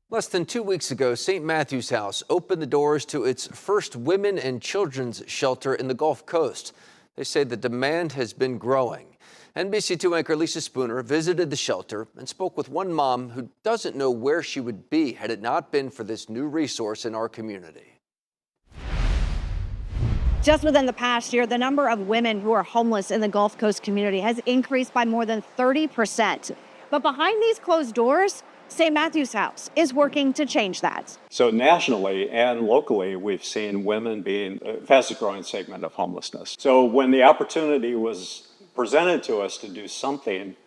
Less than 2 weeks ago, St. Matthew's House opened the doors to its first women and children's shelter in the Gulf Coast. They say the demand has been growing. NBC2 anchor Lisa Spooner visited the shelter and spoke with one mom who doesn't know where she would be had it not been for this new resource in our community. Just within the past year, the number of women who are homeless in the Gulf Coast community has increased by more than 30%. But behind these closed doors, St. Matthew's House is working to change that. So nationally and locally, we've seen women being the fastest growing segment of homelessness. So when the opportunity was presented to us to do something,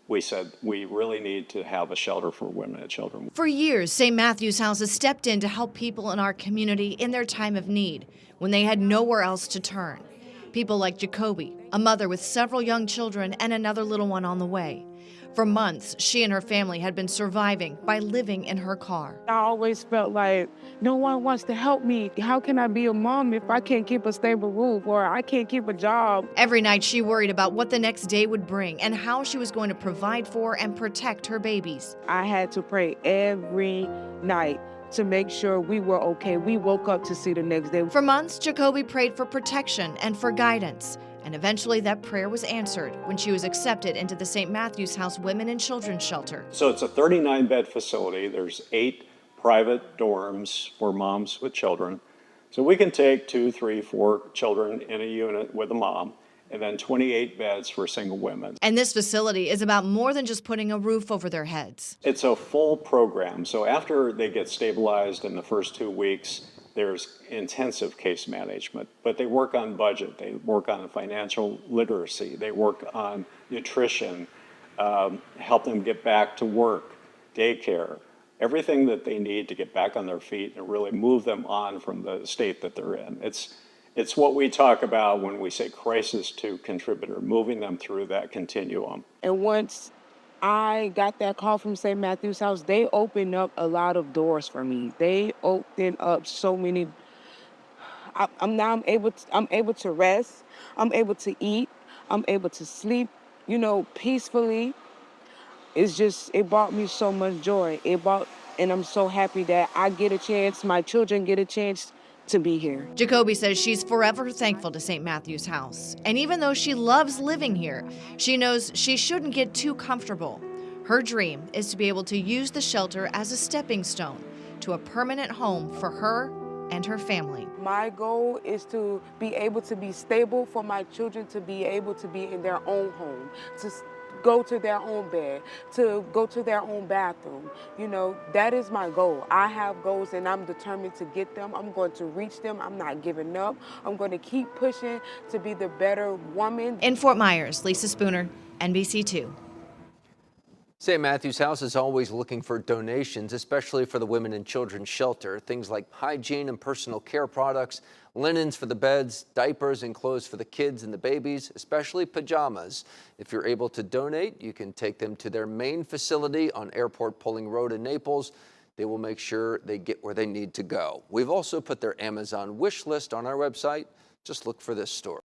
we said we really need to have a shelter for women and children. For years, St. Matthew's House has stepped in to help people in our community in their time of need when they had nowhere else to turn. People like Jacoby, a mother with several young children and another little one on the way. For months, she and her family had been surviving by living in her car. I always felt like no one wants to help me. How can I be a mom if I can't keep a stable roof or I can't keep a job? Every night she worried about what the next day would bring and how she was going to provide for and protect her babies. I had to pray every night to make sure we were okay. We woke up to see the next day. For months, Jacoby prayed for protection and for guidance. And eventually that prayer was answered when she was accepted into the St. Matthew's House Women and Children's Shelter. So it's a 39-bed facility. There's 8 private dorms for moms with children. So we can take 2, 3, 4 children in a unit with a mom, and then 28 beds for single women. And this facility is about more than just putting a roof over their heads. It's a full program. So after they get stabilized in the first 2 weeks, there's intensive case management, but they work on budget, they work on financial literacy, they work on nutrition, help them get back to work, daycare, everything that they need to get back on their feet and really move them on from the state that they're in. It's what we talk about when we say crisis to contributor, moving them through that continuum. And once I got that call from St. Matthew's House, they opened up a lot of doors for me. They opened up so many. I'm able to rest. I'm able to eat. I'm able to sleep, peacefully. It brought me so much joy. And I'm so happy that I get a chance, my children get a chance to be here. Jacoby says she's forever thankful to St. Matthew's House. And even though she loves living here, she knows she shouldn't get too comfortable. Her dream is to be able to use the shelter as a stepping stone to a permanent home for her and her family. My goal is to be able to be stable for my children to be able to be in their own home, to go to their own bed, to go to their own bathroom. That is my goal. I have goals and I'm determined to get them. I'm going to reach them. I'm not giving up. I'm going to keep pushing to be the better woman. In Fort Myers, Lisa Spooner, NBC2. St. Matthew's House is always looking for donations, especially for the Women and Children's Shelter. Things like hygiene and personal care products, linens for the beds, diapers and clothes for the kids and the babies, especially pajamas. If you're able to donate, you can take them to their main facility on Airport Pulling Road in Naples. They will make sure they get where they need to go. We've also put their Amazon wish list on our website. Just look for this story.